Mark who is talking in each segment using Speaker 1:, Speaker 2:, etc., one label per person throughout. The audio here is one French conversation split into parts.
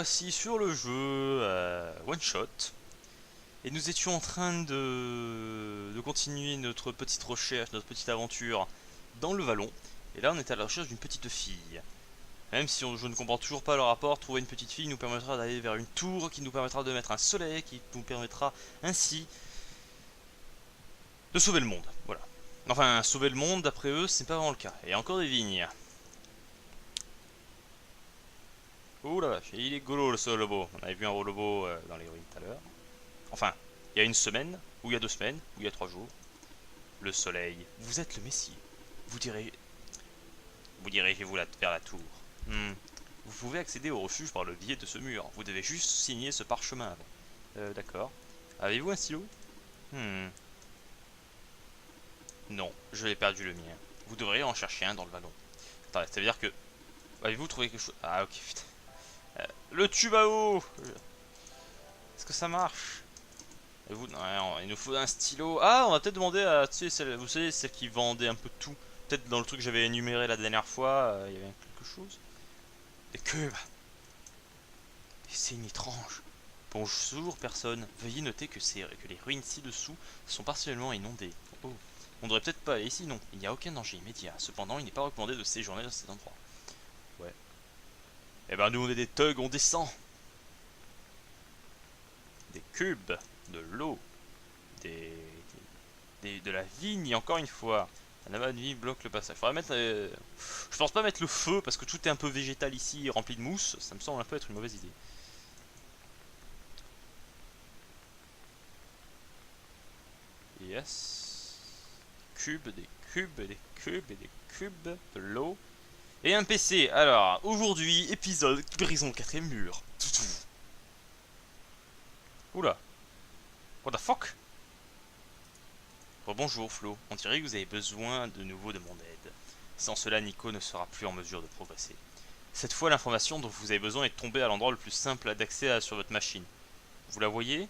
Speaker 1: revoici sur le jeu One Shot. Et nous étions en train de continuer notre petite recherche, notre petite aventure dans le vallon. Et là on est à la recherche d'une petite fille. Même si je ne comprends toujours pas le rapport, trouver une petite fille nous permettra d'aller vers une tour, qui nous permettra de mettre un soleil, qui nous permettra ainsi de sauver le monde. Voilà. Enfin, sauver le monde, d'après eux, c'est pas vraiment le cas. Et encore des vignes. Ouh la vache, il est golo le Solobo. On avait vu un Rolobo dans les ruines tout à l'heure. Enfin, il y a une semaine, ou il y a 2 semaines, ou il y a 3 jours. Le soleil, vous êtes le messie. Vous dirigez-vous vers la tour. Vous pouvez accéder au refuge par le biais de ce mur. Vous devez juste signer ce parchemin avant. D'accord. Avez-vous un stylo? Non, je l'ai perdu le mien. Vous devriez en chercher un dans le vallon. Attendez, ça veut dire que... Avez-vous trouvé quelque chose? Ah ok, putain. Le tube à eau! Est-ce que ça marche? Et vous... non, il nous faut un stylo. Ah, on va peut-être demander à... Tu sais, vous savez, celle qui vendait un peu tout. Peut-être dans le truc que j'avais énuméré la dernière fois, il y avait quelque chose. Des cubes. Des signes étranges. Bonjour personne. Veuillez noter que les ruines ci-dessous sont partiellement inondées. Oh. On devrait peut-être pas aller ici, non. Il n'y a aucun danger immédiat. Cependant, il n'est pas recommandé de séjourner dans cet endroit. Ouais. Eh ben nous on est des thugs, on descend. Des cubes, de l'eau, de la vigne encore une fois. Un amas de vigne bloque le passage. Faudrait mettre... Je pense pas mettre le feu parce que tout est un peu végétal ici, rempli de mousse. Ça me semble un peu être une mauvaise idée. Yes. Cubes, des cubes, des cubes et des cubes, de l'eau. Et un PC. Alors, aujourd'hui, épisode brisons le quatrième mur. Oula. What the fuck? Bonjour Flo, on dirait que vous avez besoin de nouveau de mon aide. Sans cela, Nico ne sera plus en mesure de progresser. Cette fois, l'information dont vous avez besoin est tombée à l'endroit le plus simple d'accès sur votre machine. Vous la voyez?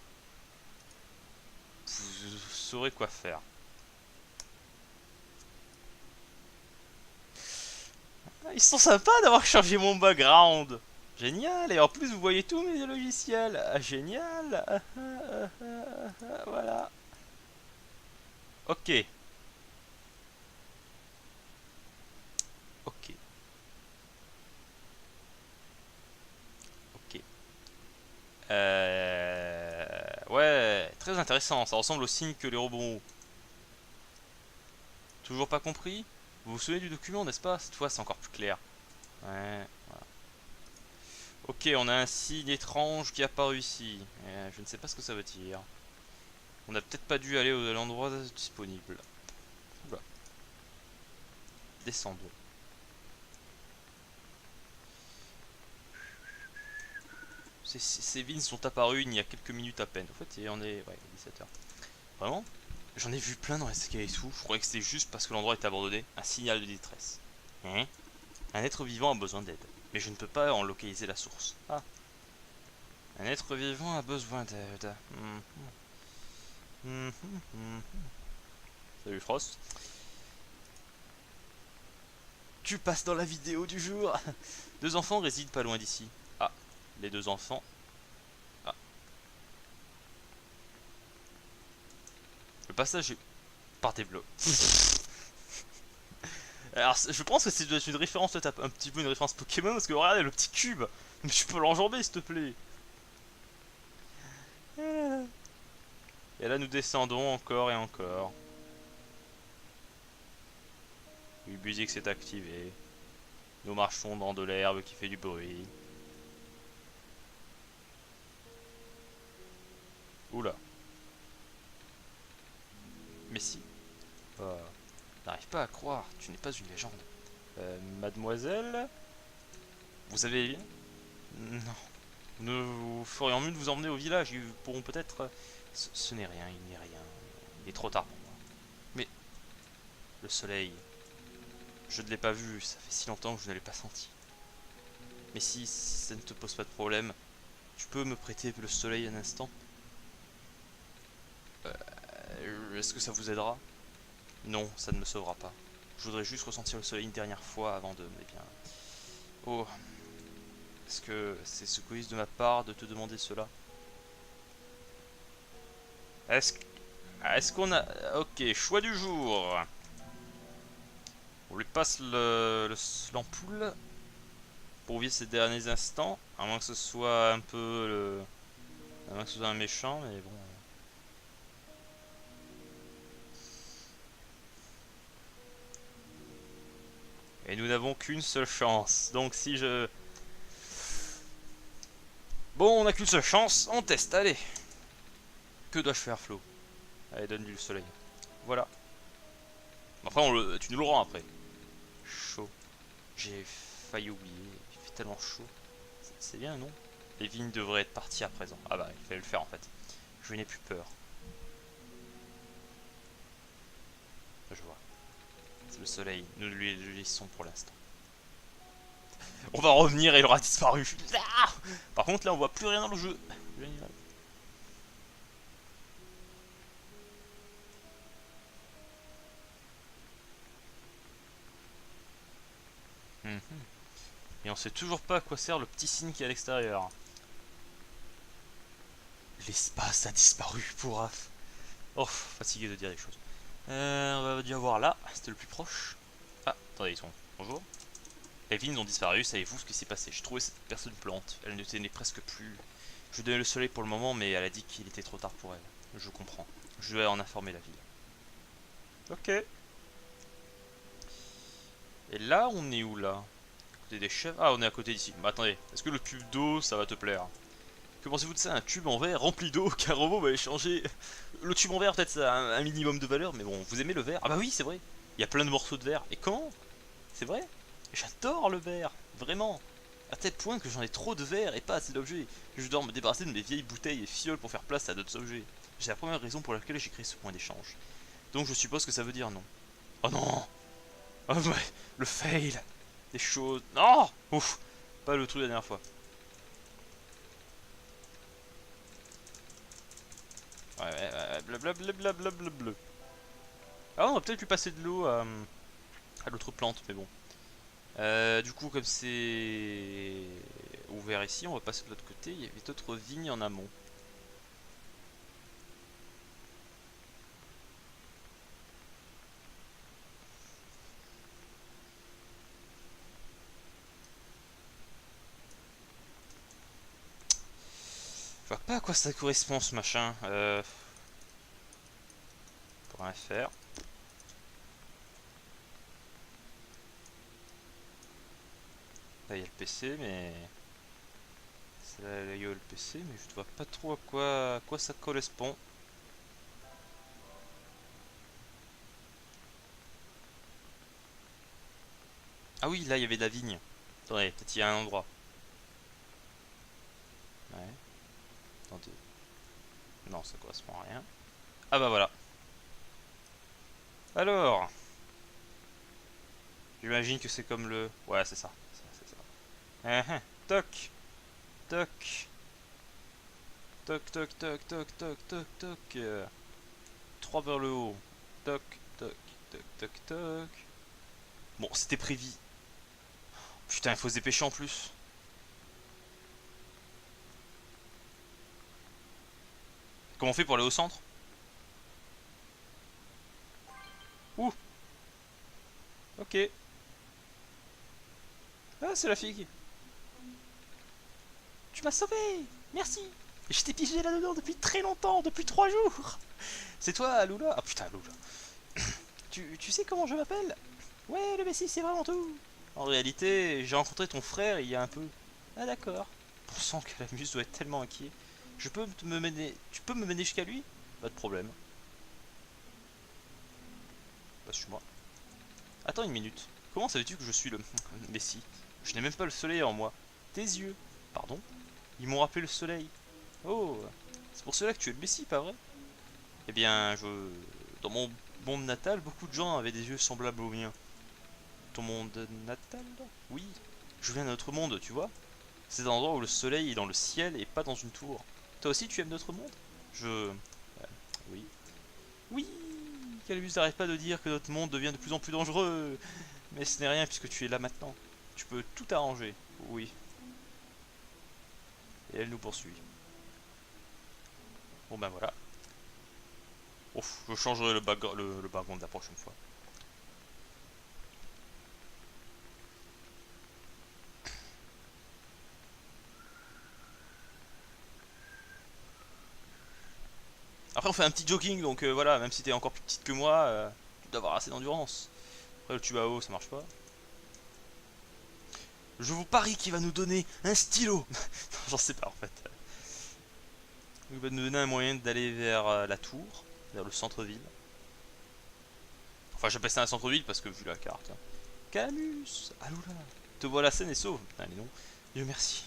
Speaker 1: Vous saurez quoi faire. Ils sont sympas d'avoir changé mon background. Génial, et en plus vous voyez tous mes logiciels. Ah, génial. Voilà. Ok. Ok. Ok. Ouais, très intéressant. Ça ressemble au signe que les robots ont. Toujours pas compris? Vous vous souvenez du document, n'est-ce pas? Cette fois, c'est encore plus clair. Ouais, voilà. Ok, on a un signe étrange qui est apparu ici. Je ne sais pas ce que ça veut dire. On n'a peut-être pas dû aller à l'endroit disponible. Oula. Descendons. Ces vignes sont apparues il y a quelques minutes à peine. En fait, on est... Ouais, 17h. Vraiment? J'en ai vu plein dans les escaliers et tout. Je croyais que c'était juste parce que l'endroit était abandonné. Un signal de détresse. Hein? Un être vivant a besoin d'aide. Mais je ne peux pas en localiser la source. Ah. Un être vivant a besoin d'aide. Salut Frost. Tu passes dans la vidéo du jour. 2 enfants résident pas loin d'ici. Ah. Les 2 enfants. Ah. Le passage est par des blocs. Alors je pense que c'est une référence, peut-être un petit peu une référence Pokémon, parce que regardez le petit cube. Mais tu peux l'enjamber s'il te plaît. Et là nous descendons encore et encore. Oui, musique s'est activée. Nous marchons dans de l'herbe qui fait du bruit. Oula. Mais si. N'arrive pas à croire, tu n'es pas une légende. Mademoiselle? Vous avez bien? Non. Nous ferions mieux de vous emmener au village. Ils pourront peut-être... Ce n'est rien, il n'est rien. Il est trop tard pour moi. Mais... Le soleil... Je ne l'ai pas vu, ça fait si longtemps que je ne l'ai pas senti. Mais si ça ne te pose pas de problème, tu peux me prêter le soleil un instant? Est-ce que ça vous aidera? Non, ça ne me sauvera pas. Je voudrais juste ressentir le soleil une dernière fois avant de... Eh bien... Oh... Est-ce que c'est égoïste de ma part de te demander cela? Est-ce qu'on a... Ok, choix du jour. On lui passe l'ampoule pour vivre ces derniers instants. À moins que ce soit un peu à moins que ce soit un méchant, mais bon. Et nous n'avons qu'une seule chance. Donc si je... Bon, on n'a qu'une seule chance, on teste, allez. Que dois-je faire, Flo? Allez, donne du soleil. Voilà. Après, tu nous le rends après. Chaud. J'ai failli oublier. Il fait tellement chaud. C'est bien, non? Les vignes devraient être parties à présent. Ah bah, il fallait le faire en fait. Je n'ai plus peur. Je vois. C'est le soleil. Nous lui le laissons pour l'instant. On va revenir et il aura disparu. Ah, par contre, là, on voit plus rien dans le jeu. Génial. Et on sait toujours pas à quoi sert le petit signe qui est à l'extérieur. L'espace a disparu pour Raph. Oh, fatigué de dire des choses. On va déjà voir là, c'était le plus proche. Ah, attendez, ils sont. Bonjour. Les vignes ont disparu, savez-vous ce qui s'est passé? J'ai trouvé cette personne plante, elle ne tenait presque plus. Je lui donnais le soleil pour le moment, mais elle a dit qu'il était trop tard pour elle. Je comprends. Je vais en informer la ville. Ok. Et là, on est où là? À côté des chèvres? Ah, on est à côté d'ici. Mais attendez, est-ce que le tube d'eau, ça va te plaire? Que pensez-vous de ça? Un tube en verre rempli d'eau qu'un robot va échanger? Le tube en verre, peut-être ça a un minimum de valeur, mais bon, vous aimez le verre? Ah bah oui, c'est vrai. Il y a plein de morceaux de verre. Et comment? C'est vrai? J'adore le verre, vraiment. À tel point que j'en ai trop de verre et pas assez d'objets. Je dois me débarrasser de mes vieilles bouteilles et fioles pour faire place à d'autres objets. C'est la première raison pour laquelle j'ai créé ce point d'échange. Donc je suppose que ça veut dire non. Oh non! Oh ouais, le fail! Des choses... Non! Ouf! Pas le truc la dernière fois. Ouais, blablabla. Ah, on va peut-être lui passer de l'eau à l'autre plante, mais bon. Du coup, comme c'est ouvert ici, on va passer de l'autre côté. Il y avait d'autres vignes en amont. Je vois pas à quoi ça correspond ce machin. Pour rien faire. Là il y a le PC, mais là il y a le PC, mais je ne vois pas trop à quoi ça correspond. Ah oui, là il y avait de la vigne. Attendez, peut-être il y a un endroit. Ouais. Attendez. Non, ça correspond à rien. Ah bah voilà. Alors, j'imagine que c'est comme le... Ouais, c'est ça. C'est ça. Toc, toc, toc, toc, toc, toc, toc, toc, toc. 3 vers le haut. Toc, toc, toc, toc, toc. Bon, c'était prévu. Putain, il faut se dépêcher en plus. Comment on fait pour aller au centre? Ouh, ok. Ah, c'est la fille. Tu m'as sauvé. Merci. Je t'ai piégé là-dedans depuis très longtemps, depuis 3 jours. C'est toi, Lula? Ah putain, Lula. Tu sais comment je m'appelle? Ouais, le Messi, c'est vraiment tout. En réalité, j'ai rencontré ton frère il y a un peu. Ah d'accord. Pensant que la muse doit être tellement inquiet. Je peux me mener... Tu peux me mener jusqu'à lui? Pas de problème. Bah, suis-moi. Attends une minute. Comment savais-tu que je suis le Messi? Je n'ai même pas le soleil en moi. Tes yeux. Pardon? Ils m'ont rappelé le soleil. Oh, c'est pour cela que tu es le Messi, pas vrai? Eh bien, dans mon monde natal, beaucoup de gens avaient des yeux semblables aux miens. Ton monde natal? Oui. Je viens d'un autre monde, tu vois? C'est un endroit où le soleil est dans le ciel et pas dans une tour. Toi aussi, tu aimes notre monde? Oui. Oui. Calvus n'arrête pas de dire que notre monde devient de plus en plus dangereux. Mais ce n'est rien puisque tu es là maintenant. Tu peux tout arranger. Oui. Et elle nous poursuit. Bon ben voilà. Ouf, je changerai le background la prochaine fois. Après on fait un petit jogging, donc voilà, même si t'es encore plus petite que moi, tu dois avoir assez d'endurance. Après le tube à eau ça marche pas. Je vous parie qu'il va nous donner un stylo. J'en sais pas en fait. Il va nous donner un moyen d'aller vers la tour, vers le centre-ville. Enfin j'appelle ça un centre-ville parce que vu la carte. Hein. Camus, allô là, te voilà saine et sauve. Putain mais non, Dieu merci.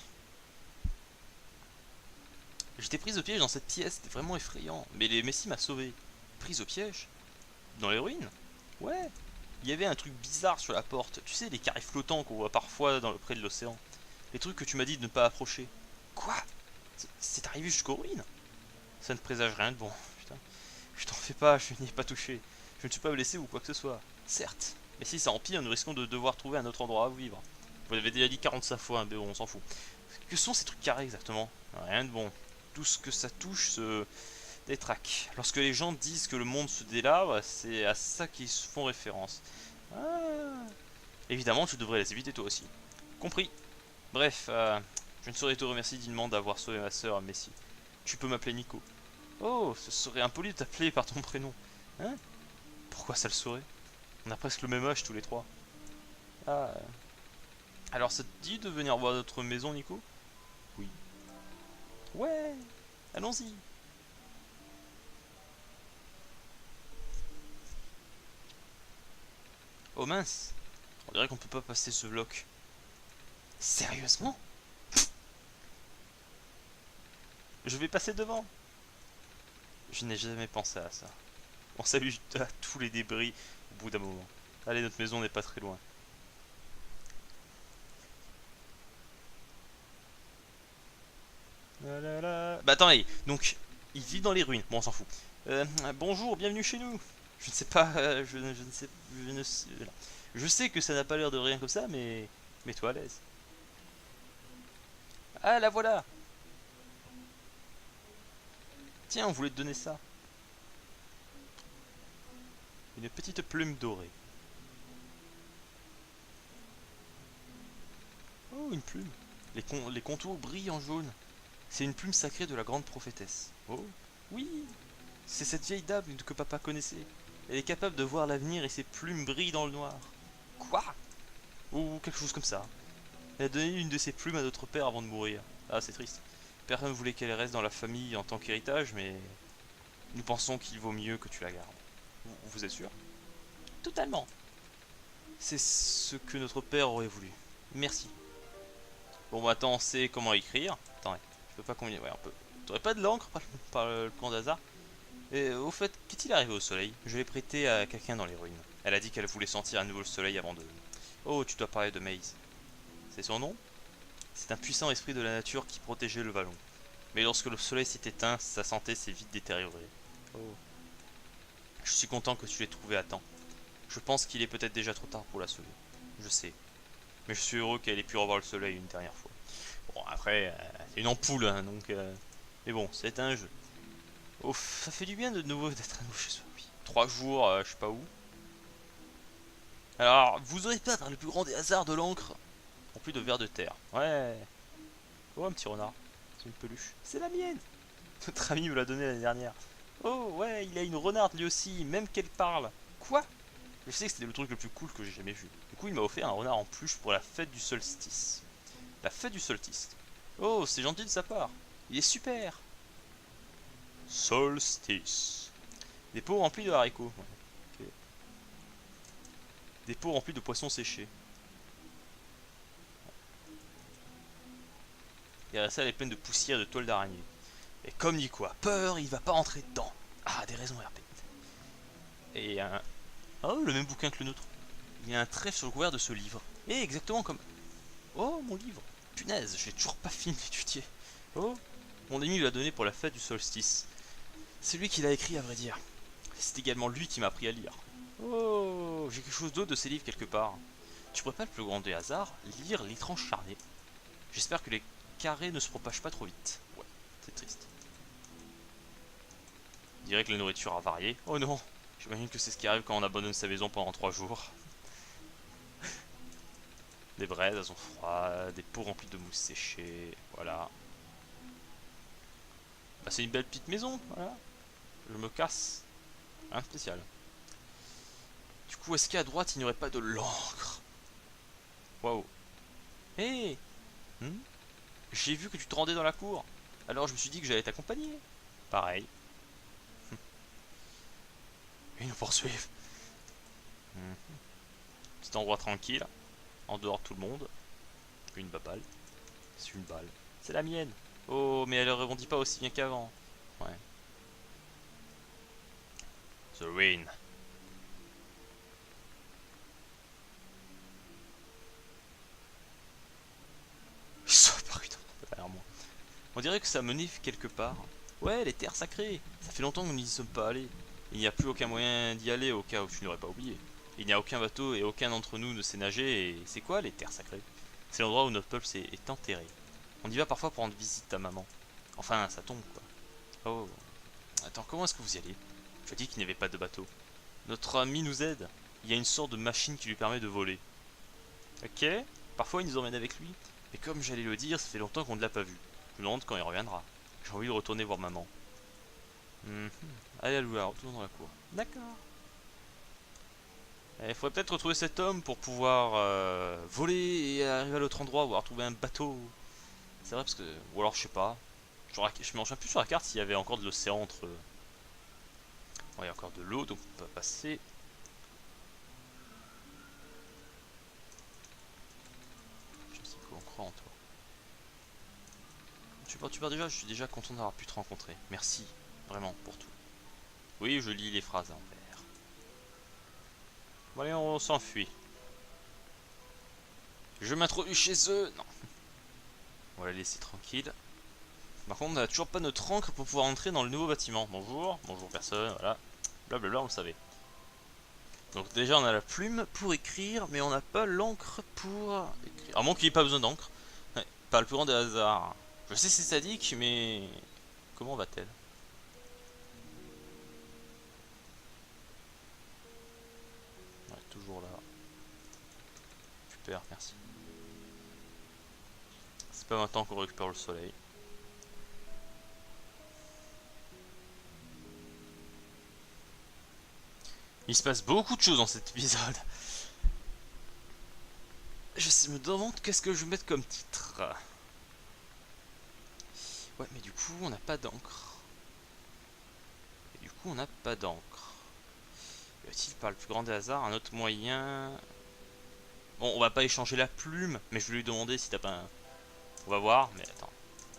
Speaker 1: J'étais prise au piège dans cette pièce, c'était vraiment effrayant. Mais les Messi m'a sauvé. Prise au piège? Dans les ruines? Ouais. Il y avait un truc bizarre sur la porte. Tu sais, les carrés flottants qu'on voit parfois près de l'océan. Les trucs que tu m'as dit de ne pas approcher. Quoi? C'est arrivé jusqu'aux ruines? Ça ne présage rien de bon. Putain. Je t'en fais pas, je n'y ai pas touché. Je ne suis pas blessé ou quoi que ce soit. Certes. Mais si ça empire, nous risquons de devoir trouver un autre endroit où vivre. Vous l'avez déjà dit 45 fois, hein, mais bon, on s'en fout. Que sont ces trucs carrés exactement? Rien de bon. Tout ce que ça touche se détraque. Lorsque les gens disent que le monde se délabre, c'est à ça qu'ils font référence. Ah. Évidemment, tu devrais les éviter toi aussi. Compris. Bref, je ne saurais te remercier dignement d'avoir sauvé ma soeur, Messi. Tu peux m'appeler Nico. Oh, ce serait impoli de t'appeler par ton prénom. Hein? Pourquoi ça le serait? On a presque le même âge tous les trois. Ah. Alors ça te dit de venir voir notre maison, Nico? Oui. Ouais, allons-y. Oh mince, on dirait qu'on peut pas passer ce bloc. Sérieusement? Je vais passer devant. Je n'ai jamais pensé à ça. On salue à tous les débris au bout d'un moment. Allez, notre maison n'est pas très loin. Bah attendez, donc il vit dans les ruines. Bon, on s'en fout. Bonjour, bienvenue chez nous. Je ne sais pas, je ne sais, je ne sais, je sais que ça n'a pas l'air de rien comme ça, mais mets-toi à l'aise. Ah, la voilà. Tiens, on voulait te donner ça. Une petite plume dorée. Oh, une plume. Les contours brillent en jaune. C'est une plume sacrée de la grande prophétesse. Oh, oui. C'est cette vieille dame que papa connaissait. Elle est capable de voir l'avenir et ses plumes brillent dans le noir. Quoi? Ou quelque chose comme ça. Elle a donné une de ses plumes à notre père avant de mourir. Ah, c'est triste. Personne ne voulait qu'elle reste dans la famille en tant qu'héritage, mais nous pensons qu'il vaut mieux que tu la gardes. Vous êtes sûr? Totalement. C'est ce que notre père aurait voulu. Merci. Bon, maintenant on sait comment écrire. Attends, je peux pas combiner. Ouais, on peut. T'aurais pas de l'encre par le plan d'hasard? Et au fait, qu'est-il arrivé au soleil? Je l'ai prêté à quelqu'un dans les ruines. Elle a dit qu'elle voulait sentir à nouveau le soleil avant de... Oh, tu dois parler de Maze. C'est son nom? C'est un puissant esprit de la nature qui protégeait le vallon. Mais lorsque le soleil s'est éteint, sa santé s'est vite détériorée. Oh. Je suis content que tu l'aies trouvé à temps. Je pense qu'il est peut-être déjà trop tard pour la sauver. Je sais. Mais je suis heureux qu'elle ait pu revoir le soleil une dernière fois. Bon, après, c'est une ampoule, hein, donc... Mais bon, c'est un jeu. Ouf, ça fait du bien de nouveau d'être à nouveau chez soi, oui. 3 jours, je sais pas où. Alors, vous aurez pas par le plus grand des hasards de l'encre en plus de vers de terre. Ouais. Oh, un petit renard. C'est une peluche. C'est la mienne. Notre ami me l'a donné l'année dernière. Oh, ouais, il a une renarde lui aussi, même qu'elle parle. Quoi? Je sais que c'était le truc le plus cool que j'ai jamais vu. Du coup, il m'a offert un renard en peluche pour la fête du solstice. La fête du solstice. Oh, c'est gentil de sa part. Il est super. Solstice. Des pots remplis de haricots. Ouais, ok. Des pots remplis de poissons séchés. Et la salle est pleine de poussière et de toiles d'araignée. Et comme dit quoi, peur, il va pas rentrer dedans. Ah, des raisons RP. Et un... Oh, le même bouquin que le nôtre. Il y a un trèfle sur le couvert de ce livre. Et exactement comme... Oh, mon livre. Punaise, j'ai toujours pas fini d'étudier. Oh, mon ami l'a donné pour la fête du solstice. C'est lui qui l'a écrit à vrai dire. C'est également lui qui m'a appris à lire. Oh, j'ai quelque chose d'autre de ces livres quelque part. Tu pourrais pas, le plus grand des hasards, lire L'étrange charnée. J'espère que les carré ne se propage pas trop vite. Ouais, c'est triste. Je dirais que la nourriture a varié. Oh non, j'imagine que c'est ce qui arrive quand on abandonne sa maison pendant 3 jours. Des braises, elles ont froid, des pots remplis de mousse séchée, voilà. Bah, c'est une belle petite maison, voilà. Je me casse. Rien de spécial. Du coup, est-ce qu'à droite, il n'y aurait pas de l'encre? Waouh. Hé hey, j'ai vu que tu te rendais dans la cour. Alors je me suis dit que j'allais t'accompagner. Pareil. Ils nous poursuivent. Petit endroit tranquille, en dehors de tout le monde. Une balle. C'est une balle. C'est la mienne. Oh, mais elle rebondit pas aussi bien qu'avant. Ouais. The Rain. Ils sont apparus derrière moi. On dirait que ça menait quelque part. Ouais, les terres sacrées. Ça fait longtemps que nous n'y sommes pas allés. Il n'y a plus aucun moyen d'y aller au cas où tu n'aurais pas oublié. Il n'y a aucun bateau et aucun d'entre nous ne sait nager et c'est quoi les terres sacrées? C'est l'endroit où notre peuple est enterré. On y va parfois pour rendre visite à maman. Enfin, ça tombe quoi. Oh. Attends, comment est-ce que vous y allez? Je dis qu'il n'y avait pas de bateau. Notre ami nous aide. Il y a une sorte de machine qui lui permet de voler. Ok. Parfois il nous emmène avec lui. Mais comme j'allais le dire, ça fait longtemps qu'on ne l'a pas vu. Je me demande quand il reviendra. J'ai envie de retourner voir maman. Allez, Aloula, retournons dans la cour. D'accord. Il faudrait peut-être retrouver cet homme pour pouvoir voler et arriver à l'autre endroit, ou alors trouver un bateau. C'est vrai parce que... Ou alors je sais pas. Je me souviens plus sur la carte s'il y avait encore de l'océan entre... Bon, il y a encore de l'eau, donc on peut passer. Je sais qu'on croit en toi. Tu pars déjà, je suis déjà content d'avoir pu te rencontrer. Merci, vraiment, pour tout. Oui, je lis les phrases à l'envers. Bon allez, on s'enfuit. Je m'introduis chez eux. Non. On va la laisser tranquille. Par contre, on n'a toujours pas notre encre pour pouvoir entrer dans le nouveau bâtiment. Bonjour, bonjour personne, voilà. Blablabla, on le savait. Donc déjà, on a la plume pour écrire, mais on n'a pas l'encre pour écrire. À moins qu'il n'y ait pas besoin d'encre. Ouais, pas le plus grand des hasards. Je sais c'est sadique, mais... Comment va-t-elle? Ouais, toujours là. Super, merci. C'est pas maintenant qu'on récupère le soleil. Il se passe beaucoup de choses dans cet épisode. Je me demande qu'est-ce que je vais mettre comme titre. Ouais, mais du coup, on n'a pas d'encre. Et du coup, on n'a pas d'encre. Y a-t-il par le plus grand des hasards un autre moyen? Bon, on va pas échanger la plume, mais je vais lui demander si t'as pas un... On va voir, mais attends.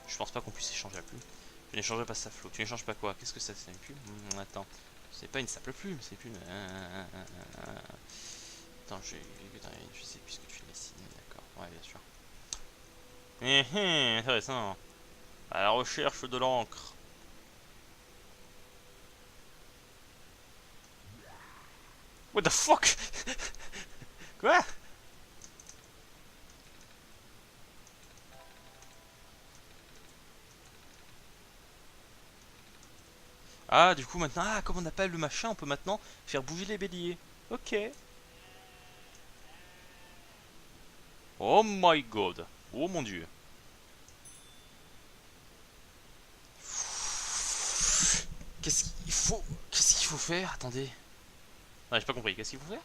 Speaker 1: Je pense pas qu'on puisse échanger la plume. Je n'échangerai pas sa flot. Tu n'échanges pas quoi? Qu'est-ce que ça c'est une plume? Attends. C'est pas une simple plume, c'est une... Attends, je vais utiliser puisque tu l'as signé, d'accord. Ouais, bien sûr. Intéressant. À la recherche de l'encre. What the fuck? Quoi? Ah, du coup, maintenant... Ah, comme on appelle le machin, on peut maintenant faire bouger les béliers. Ok. Oh my god. Oh mon dieu. Qu'est-ce qu'il faut... Qu'est-ce qu'il faut faire? Attendez. Ouais, j'ai pas compris. Qu'est-ce qu'il faut faire?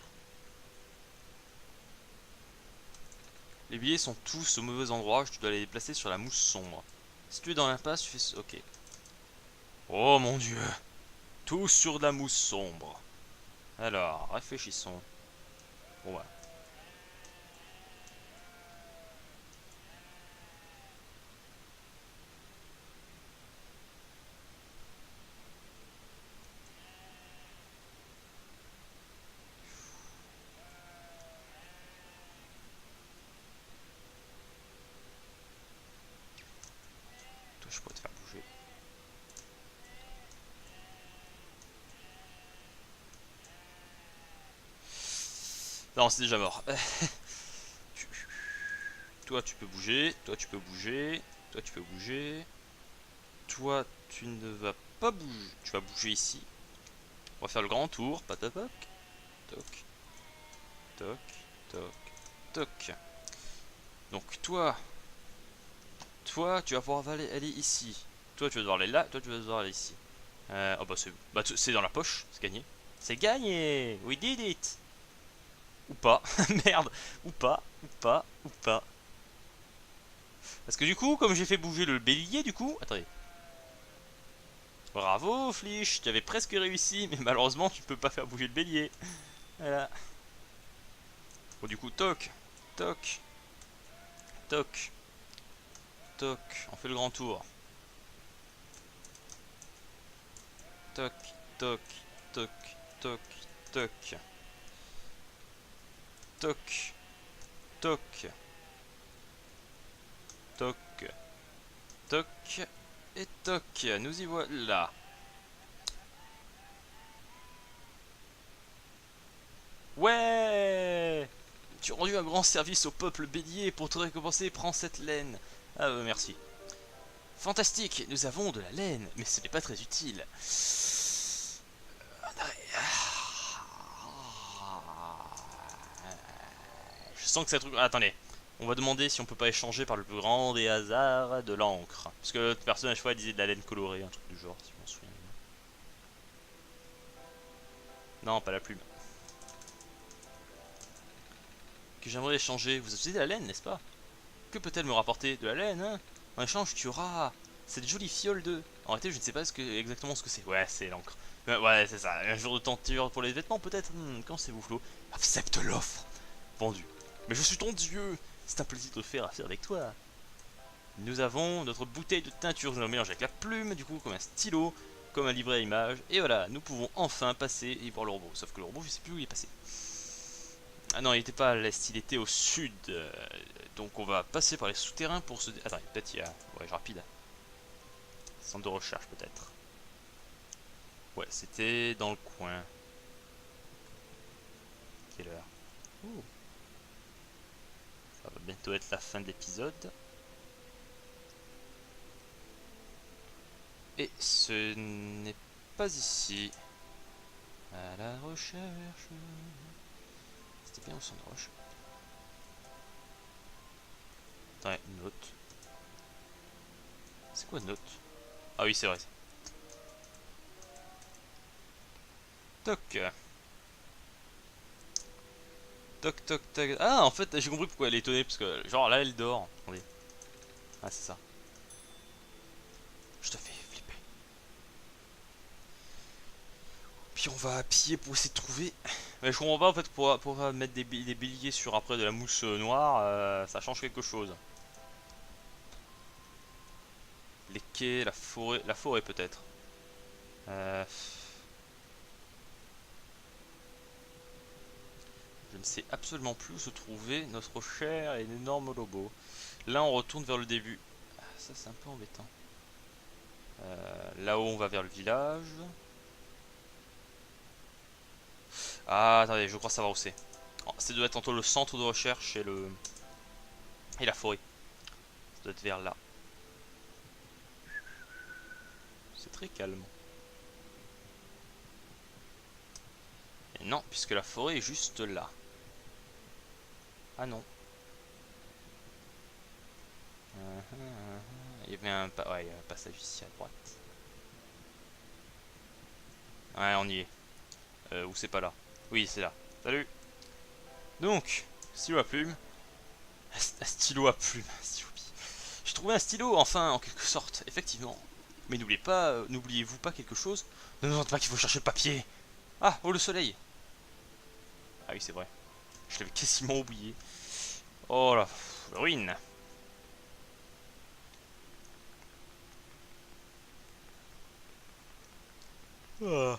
Speaker 1: Les billets sont tous au mauvais endroit. Tu dois les placer sur la mousse sombre. Si tu es dans l'impasse, tu fais... Ok. Oh mon dieu. Tous sur de la mousse sombre. Alors, réfléchissons. Bon bah. Toi, je pourrais te faire bouger. Non, c'est déjà mort. Toi, tu peux bouger. Toi, tu peux bouger. Toi tu peux bouger. Toi tu ne vas pas bouger. Tu vas bouger ici. On va faire le grand tour. Patapoc. Toc. Toc. Toc. Toc. Donc toi tu vas pouvoir aller ici. Toi tu vas devoir aller là. Toi tu vas devoir aller ici. Oh bah c'est dans la poche. C'est gagné. C'est gagné. We did it. Ou pas. Merde. Ou pas. Ou pas. Ou pas. Parce que du coup, comme j'ai fait bouger le bélier, du coup... Attendez. Bravo, Flich. Tu avais presque réussi, mais malheureusement, tu peux pas faire bouger le bélier. Voilà. Bon, du coup, toc. Toc. Toc. Toc. On fait le grand tour. Toc. Toc. Toc. Toc. Toc. Toc. Toc. Toc. Toc. Et toc. Nous y voilà. Ouais. Tu as rendu un grand service au peuple bélier. Pour te récompenser, prends cette laine. Ah merci. Fantastique, nous avons de la laine, mais ce n'est pas très utile. Je sens que c'est un truc... Attendez, on va demander si on peut pas échanger par le plus grand des hasards de l'encre. Parce que l'autre personne à chaque fois disait de la laine colorée, un truc du genre, si je m'en souviens bien. Non, pas la plume. Que j'aimerais échanger. Vous avez de la laine, n'est-ce pas? Que peut-elle me rapporter? De la laine, hein? En échange, tu auras cette jolie fiole de... En réalité, je ne sais pas exactement ce que c'est. Ouais, c'est l'encre. Ouais, c'est ça. Un jour de tenture pour les vêtements, peut-être. Quand c'est vous, Flo? Accepte l'offre. Vendu. Mais je suis ton dieu. C'est un plaisir de faire affaire avec toi. Nous avons notre bouteille de teinture. Nous allons mélanger avec la plume, du coup, comme un stylo, comme un livret à image. Et voilà, nous pouvons enfin passer et voir le robot. Sauf que le robot, je sais plus où il est passé. Ah non, il était pas à l'est, il était au sud. Donc on va passer par les souterrains pour se... Attends, peut-être il y a... Ouais, rapide. Centre de recherche, peut-être. Ouais, c'était dans le coin. Quelle heure? Ouh. Ça va bientôt être la fin de l'épisode. Et ce n'est pas ici. À la recherche. C'était bien au centre de recherche. Attends, note. C'est quoi note? Ah oui, c'est vrai. Toc. Toc toc toc. Ah, en fait, j'ai compris pourquoi elle est étonnée. Parce que, genre, là, elle dort. Attendez. Ah, c'est ça. Je te fais flipper. Puis on va piller pour essayer de trouver. Mais je comprends pas en fait pour mettre des béliers sur après de la mousse noire, ça change quelque chose. Les quais, la forêt peut-être. Euh, je ne sais absolument plus où se trouvait notre cher et énorme lobo. Là on retourne vers le début. Ah, ça c'est un peu embêtant. Là-haut on va vers le village. Ah attendez, je crois savoir où c'est. Oh, ça doit être entre le centre de recherche et la forêt. Ça doit être vers là. C'est très calme. Et non, puisque la forêt est juste là. Ah non. Il y avait ouais, un passage ici à droite. Ouais, on y est. Ou c'est pas là. Oui, c'est là. Salut. Donc, stylo à plume. Un stylo à plume. J'ai trouvé un stylo, enfin, en quelque sorte, effectivement. Mais n'oubliez pas, n'oubliez-vous pas quelque chose? Ne nous pas qu'il faut chercher le papier. Ah, oh le soleil. Ah oui, c'est vrai. Je l'avais quasiment oublié. Oh la ruine. Ah.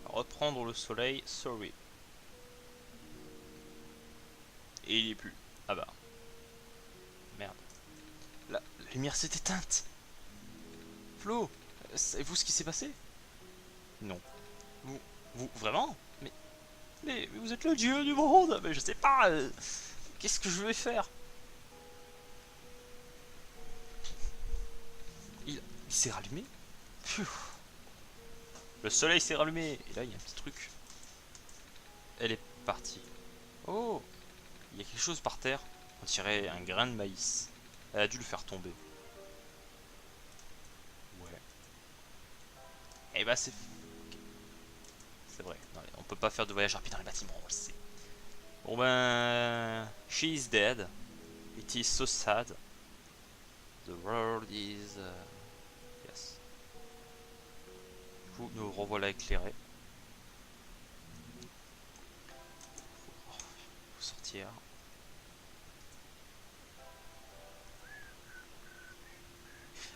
Speaker 1: Reprendre le soleil, sorry. Et il est plus. Ah bah. Merde. La lumière s'est éteinte. Flo, savez-vous ce qui s'est passé? Non. Vraiment? Mais vous êtes le dieu du monde. Mais je sais pas. Qu'est-ce que je vais faire? Il s'est rallumé. Pfiou. Le soleil s'est rallumé. Et là, il y a un petit truc. Elle est partie. Oh, il y a quelque chose par terre. On dirait un grain de maïs. Elle a dû le faire tomber. Ouais. Eh bah c'est vrai. Non, on peut pas faire de voyage rapide dans les bâtiments, on le sait. Bon ben... She is dead. It is so sad. The world is... yes. Du coup, nous revoilà éclairés. Faut sortir.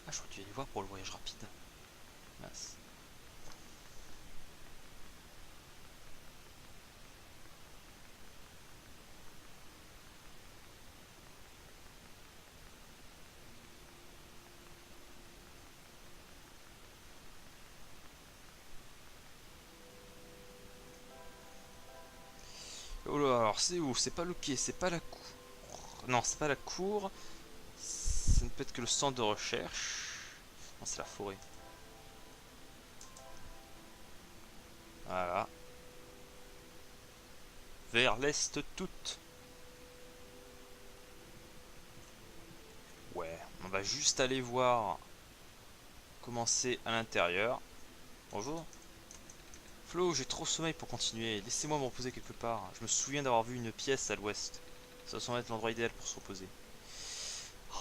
Speaker 1: Ah, j'aurais dû aller voir pour le voyage rapide. Mince. Oh là, alors c'est où? C'est pas le quai, c'est pas la cour. Non, c'est pas la cour. Ça ne peut être que le centre de recherche. Non, c'est la forêt. Voilà. Vers l'est toute. Ouais, on va juste aller voir comment c'est à l'intérieur. Bonjour. Flo, j'ai trop sommeil pour continuer. Laissez-moi me reposer quelque part. Je me souviens d'avoir vu une pièce à l'ouest. Ça semble être l'endroit idéal pour se reposer.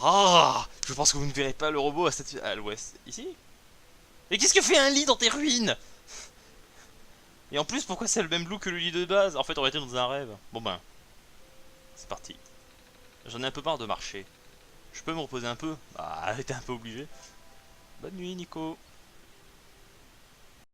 Speaker 1: Ah, je pense que vous ne verrez pas le robot à l'ouest. Ici? Mais qu'est-ce que fait un lit dans tes ruines? Et en plus, pourquoi c'est le même look que le lit de base? En fait, on aurait été dans un rêve. Bon ben, c'est parti. J'en ai un peu marre de marcher. Je peux me reposer un peu? Bah, t'es un peu obligé. Bonne nuit, Nico.